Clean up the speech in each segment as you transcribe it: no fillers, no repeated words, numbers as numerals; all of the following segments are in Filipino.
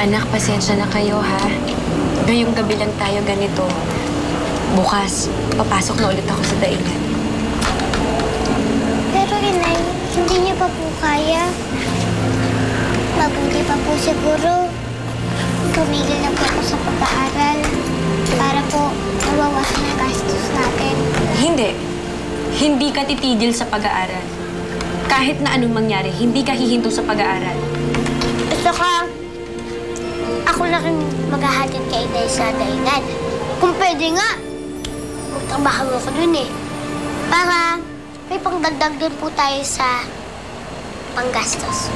Anak, pasensya na kayo, ha? Ngayong gabi lang tayo ganito. Bukas, papasok na ulit ako sa daingan. Pero, Inay, hindi niyo pa po kaya. Mabuti pa po siguro. Tumigil na po ako sa pag-aaral para po mabawasan ang gastos natin. Hindi. Hindi ka titigil sa pag-aaral. Kahit na anong mangyari, hindi ka hihinto sa pag-aaral. Gusto ko, ako na rin maghahatid kay Inay sa daingan. Kung pwede nga, magtrabaho ako dun eh. Para may pangdagdag din po tayo sa panggastos.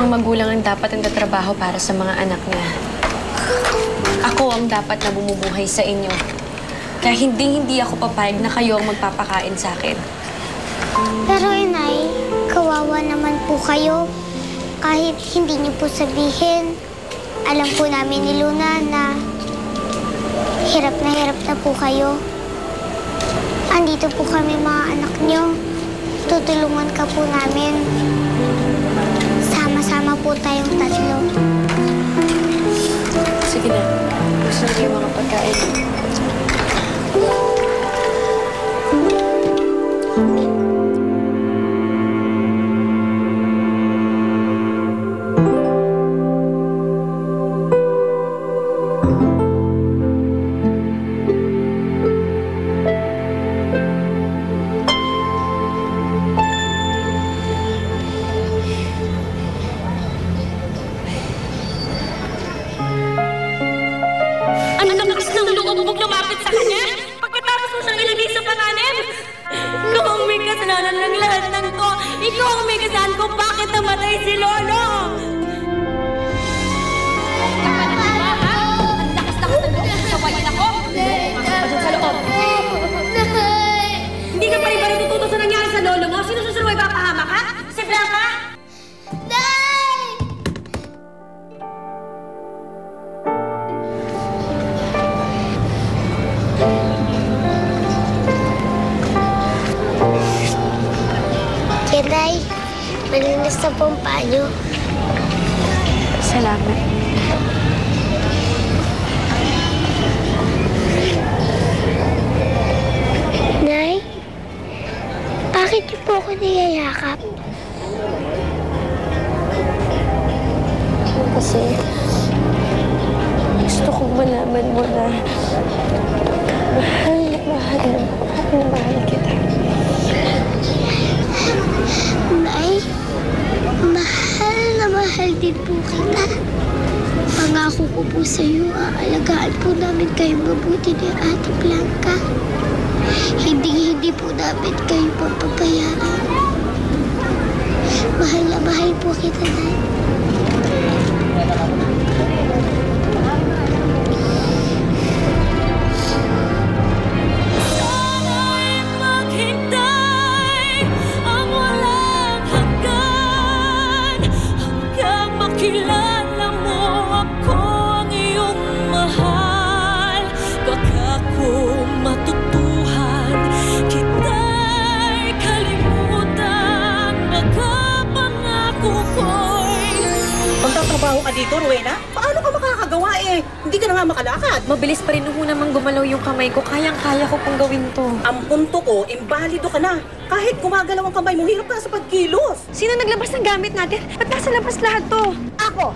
Ang magulang ang dapat ang tatrabaho para sa mga anak niya. Ako ang dapat na bumubuhay sa inyo. Kaya hindi ako papayag na kayo ang magpapakain sa akin. Pero Inay, kawawa naman po kayo. Kahit hindi niyo po sabihin, alam po namin ni Luna na hirap na po kayo. Andito po kami mga anak niyo. Tutulungan ka po namin. Sama-sama po tayong tatlo. Sige na. Gusto niyo yung mga pagkain. Huwag lumapit sa kanya. Pagkatapos mo siyang ilagay sa panganib. Ikaw ang may kasalanan ng lahat ng to. Ikaw ang may kasalanan kung bakit namatay si Lolo. Ang lakas-lakas ng loob mo sawayin ako. Pasok sa loob. Hindi ka pa rin ba natututo sa nangyari sa Lolo mo? Sino susunod ay papahamak ka? Si Blanca? Nay, malinis na po ang paa niyo. Salamat. Nay, bakit niyo po ako niyayakap? Kasi gusto kong malaman mo na mahal kita. Nay, mahal din po kita. Pangako ko po sa iyo, aalagaan po namin kayo mabuti ni Ate Blanca. Hindi po namin kayo papabayaan. Mahal na mahal po kita, Nay. Kilala mo ako ang iyong mahal. Baka ko matutuhan kita'y kalimutan. Baka pangako ko'y magtatrabaho ka dito, Rowena? Paano ka makakagawa eh? Hindi ka na nga makalakad. Mabilis pa rin namang gumalaw yung kamay ko. Kayang-kaya ko pong gawin to. Ang punto ko, imbalido ka na. Kahit gumagalaw ang kamay mo, hirap ka sa pagkilos. Sino naglabas ng gamit natin? Ba't nasa labas lahat to? Ako!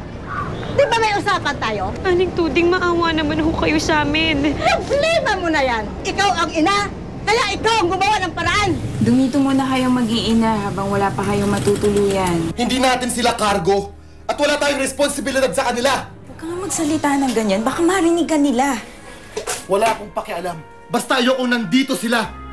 Di ba may usapan tayo? Aling Tuding, maawa naman ho kayo sa amin. Problema mo na yan! Ikaw ang ina! Kaya ikaw ang gumawa ng paraan! Dumito muna kayong mag-iina habang wala pa kayong matutuluyan. Hindi natin sila cargo at wala tayong responsibilidad sa kanila. Huwag kang magsalita ng ganyan, baka marinigan nila. Wala akong pakialam. Basta ayokong nandito sila.